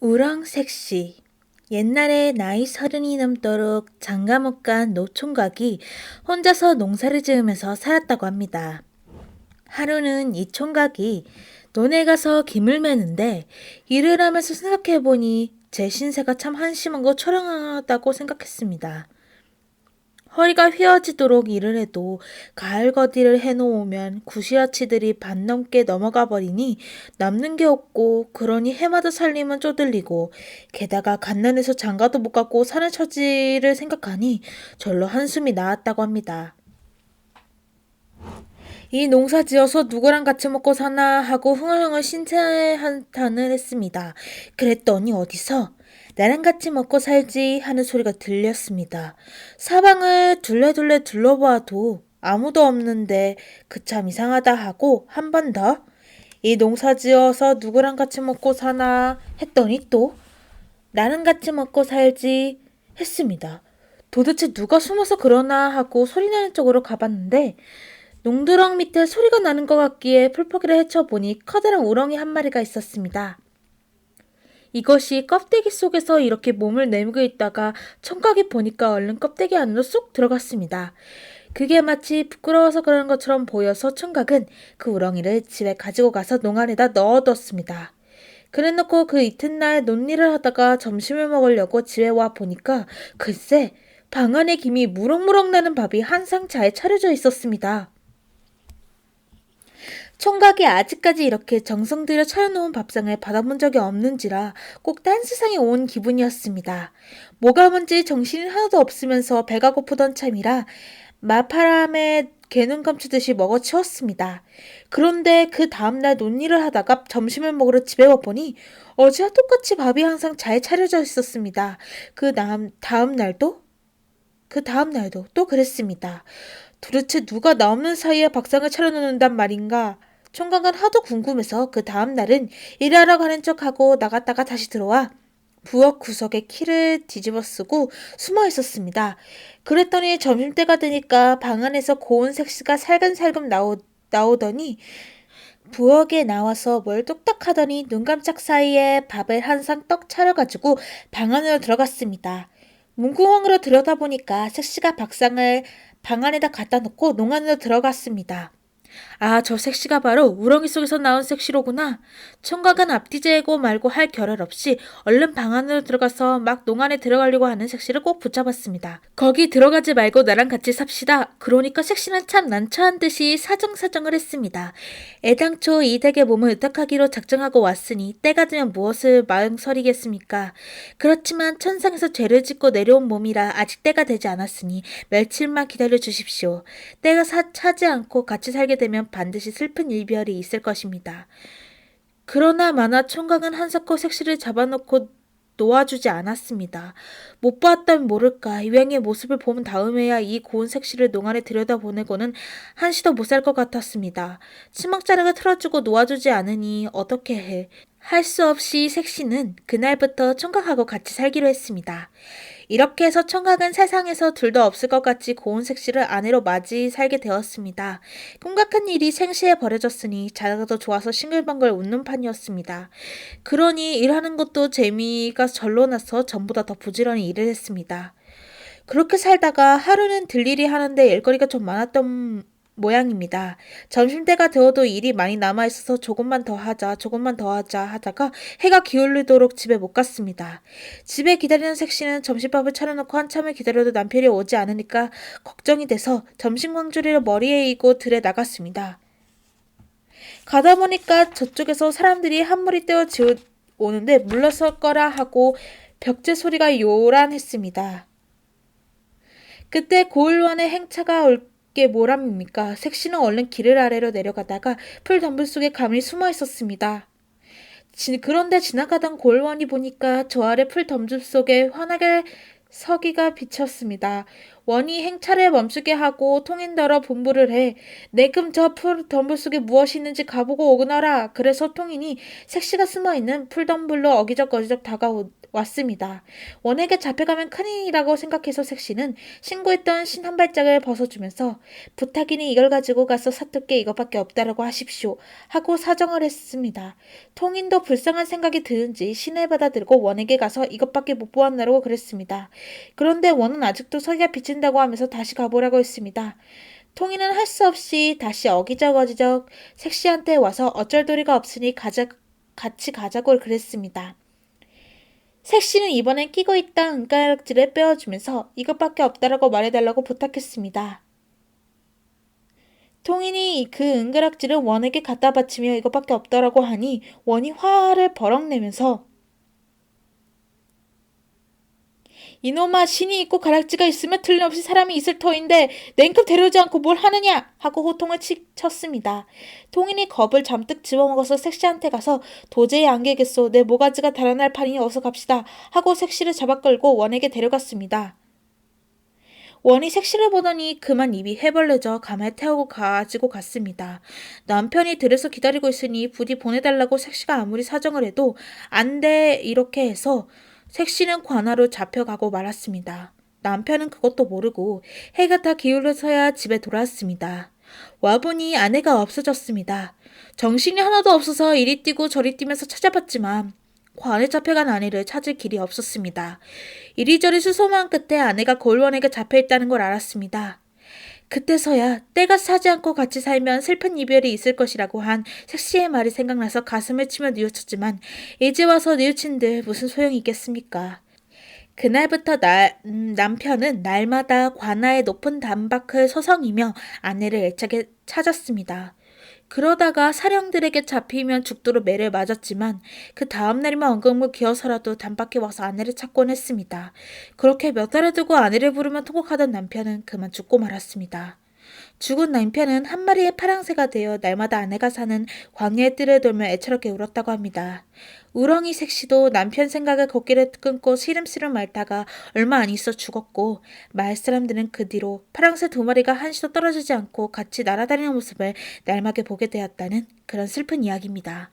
우렁색시. 옛날에 나이 30이 넘도록 장가 못 간 노총각이 혼자서 농사를 지으면서 살았다고 합니다. 하루는 이 총각이 논에 가서 김을 매는데 일을 하면서 생각해보니 제 신세가 참 한심하고 초라하다고 생각했습니다. 허리가 휘어지도록 일을 해도 가을 거디를 해놓으면 구시라치들이 반 넘게 넘어가 버리니 남는 게 없고, 그러니 해마다 살림은 쪼들리고, 게다가 갓난에서 장가도 못 갔고 사는 처지를 생각하니 절로 한숨이 나왔다고 합니다. 이 농사 지어서 누구랑 같이 먹고 사나 하고 흥얼흥얼 신세한탄을 했습니다. 그랬더니 어디서 나랑 같이 먹고 살지 하는 소리가 들렸습니다. 사방을 둘레둘레 둘러봐도 아무도 없는데 그 참 이상하다 하고 한 번 더 이 농사 지어서 누구랑 같이 먹고 사나 했더니 또 나랑 같이 먹고 살지 했습니다. 도대체 누가 숨어서 그러나 하고 소리나는 쪽으로 가봤는데 농두렁 밑에 소리가 나는 것 같기에 풀포기를 헤쳐보니 커다란 우렁이 한 마리가 있었습니다. 이것이 껍데기 속에서 이렇게 몸을 내밀고 있다가 청각이 보니까 얼른 껍데기 안으로 쏙 들어갔습니다. 그게 마치 부끄러워서 그러는 것처럼 보여서 청각은 그 우렁이를 집에 가지고 가서 농안에다 넣어뒀습니다. 그래놓고 그 이튿날 논일을 하다가 점심을 먹으려고 집에 와 보니까 글쎄 방 안에 김이 무럭무럭 나는 밥이 한 상 잘 차려져 있었습니다. 총각이 아직까지 이렇게 정성 들여 차려놓은 밥상을 받아본 적이 없는지라 꼭 딴 세상에 온 기분이었습니다. 뭐가 뭔지 정신이 하나도 없으면서 배가 고프던 참이라 마파람에 개눈 감추듯이 먹어치웠습니다. 그런데 그 다음날 논일을 하다가 점심을 먹으러 집에 와보니 어제와 똑같이 밥이 항상 잘 차려져 있었습니다. 그 다음 날도 또 그랬습니다. 도대체 누가 나 없는 사이에 밥상을 차려놓는단 말인가? 총각은 하도 궁금해서 그 다음 날은 일하러 가는 척하고 나갔다가 다시 들어와 부엌 구석에 키를 뒤집어 쓰고 숨어 있었습니다. 그랬더니 점심때가 되니까 방 안에서 고운 색시가 살금살금 나오더니 부엌에 나와서 뭘 뚝딱 하더니 눈 깜짝 사이에 밥을 한 상 떡 차려가지고 방 안으로 들어갔습니다. 문구멍으로 들여다보니까 색시가 밥상을 방 안에다 갖다 놓고 농 안으로 들어갔습니다. 아, 저 색시가 바로 우렁이 속에서 나온 색시로구나. 총각은 앞뒤 재고 말고 할 겨를 없이 얼른 방 안으로 들어가서 막 농 안에 들어가려고 하는 색시를 꼭 붙잡았습니다. 거기 들어가지 말고 나랑 같이 삽시다. 그러니까 색시는 참 난처한 듯이 사정사정을 했습니다. 애당초 이 댁의 몸을 의탁하기로 작정하고 왔으니 때가 되면 무엇을 마음서리겠습니까. 그렇지만 천상에서 죄를 짓고 내려온 몸이라 아직 때가 되지 않았으니 며칠만 기다려 주십시오. 때가 차지 않고 같이 살게 되면 반드시 슬픈 이별이 있을 것입니다. 그러나 마나 총각은 한사코 색시를 잡아놓고 놓아주지 않았습니다. 못 보았다면 모를까 이왕의 모습을 본 다음에야 이 고운 색시를 농 안에 들여다보내고는 한시도 못 살 것 같았습니다. 치먹자락을 틀어주고 놓아주지 않으니 어떻게 해. 할 수 없이 색시는 그날부터 총각하고 같이 살기로 했습니다. 이렇게 해서 총각은 세상에서 둘도 없을 것 같이 고운 색시를 아내로 맞이 살게 되었습니다. 꿈 같은 일이 생시에 벌어졌으니 자다가 좋아서 싱글벙글 웃는 판이었습니다. 그러니 일하는 것도 재미가 절로 나서 전보다 더 부지런히 일을 했습니다. 그렇게 살다가 하루는 들일이 하는데 일거리가 좀 많았던 모양입니다. 점심때가 되어도 일이 많이 남아있어서 조금만 더 하자 하다가 해가 기울도록 집에 못 갔습니다. 집에 기다리는 색시는 점심밥을 차려놓고 한참을 기다려도 남편이 오지 않으니까 걱정이 돼서 점심광주리를 머리에 이고 들에 나갔습니다. 가다 보니까 저쪽에서 사람들이 한 무리 떼어 오는데 물러설 거라 하고 벽제 소리가 요란했습니다. 그때 고을원의 행차가 올 게 뭐랍니까? 색시는 얼른 길을 아래로 내려가다가 풀 덤불 속에 가만히 숨어 있었습니다. 그런데 지나가던 고을원이 보니까 저 아래 풀 덤불 속에 환하게 서기가 비쳤습니다. 원이 행차를 멈추게 하고 통인더러 분부를 해 내금 저 풀 덤불 속에 무엇이 있는지 가보고 오거라. 그래서 통인이 색시가 숨어있는 풀 덤불로 어기적어기적 왔습니다. 원에게 잡혀가면 큰일이라고 생각해서 색시는 신고했던 신 한 발짝을 벗어주면서 부탁이니 이걸 가지고 가서 사토께 이것밖에 없다라고 하십시오 하고 사정을 했습니다. 통인도 불쌍한 생각이 드는지 신을 받아들고 원에게 가서 이것밖에 못 보았나라고 그랬습니다. 그런데 원은 아직도 서기가 비친다고 하면서 다시 가보라고 했습니다. 통인은 할 수 없이 다시 어기적어기적 색시한테 와서 어쩔 도리가 없으니 같이 가자고 그랬습니다. 색시는 이번엔 끼고 있던 은가락지를 빼어주면서 이것밖에 없다라고 말해달라고 부탁했습니다. 통인이 그 은가락지를 원에게 갖다 바치며 이것밖에 없다라고 하니 원이 화를 버럭 내면서 이놈아, 신이 있고 가락지가 있으면 틀림없이 사람이 있을 터인데 냉큼 데려오지 않고 뭘 하느냐 하고 호통을 쳤습니다. 통인이 겁을 잠뜩 집어먹어서 색시한테 가서 도저히 안 되겠소. 내 모가지가 달아날 판이니 어서 갑시다 하고 색시를 잡아끌고 원에게 데려갔습니다. 원이 색시를 보더니 그만 입이 해벌려져 가마에 태우고 가지고 갔습니다. 남편이 들에서 기다리고 있으니 부디 보내달라고 색시가 아무리 사정을 해도 안 돼 이렇게 해서 색시는 관하로 잡혀가고 말았습니다. 남편은 그것도 모르고 해가 다 기울어서야 집에 돌아왔습니다. 와보니 아내가 없어졌습니다. 정신이 하나도 없어서 이리 뛰고 저리 뛰면서 찾아봤지만 관에 잡혀간 아내를 찾을 길이 없었습니다. 이리저리 수소문 끝에 아내가 골원에게 잡혀있다는 걸 알았습니다. 그때서야 때가 차지 않고 같이 살면 슬픈 이별이 있을 것이라고 한 색시의 말이 생각나서 가슴을 치며 뉘우쳤지만 이제 와서 뉘우친들 무슨 소용이 있겠습니까? 그날부터 남편은 날마다 관아의 높은 단박을 서성이며 아내를 애착에 찾았습니다. 그러다가 사령들에게 잡히면 죽도록 매를 맞았지만 그 다음날이면 엉금을 기어서라도 단박에 와서 아내를 찾곤 했습니다. 그렇게 몇 달을 두고 아내를 부르며 통곡하던 남편은 그만 죽고 말았습니다. 죽은 남편은 한 마리의 파랑새가 되어 날마다 아내가 사는 광야의 뜰을 돌며 애처롭게 울었다고 합니다. 우렁이 색시도 남편 생각에 걷기를 끊고 시름시름 앓다가 얼마 안 있어 죽었고 마을 사람들은 그 뒤로 파랑새 2마리가 한시도 떨어지지 않고 같이 날아다니는 모습을 날마게 보게 되었다는 그런 슬픈 이야기입니다.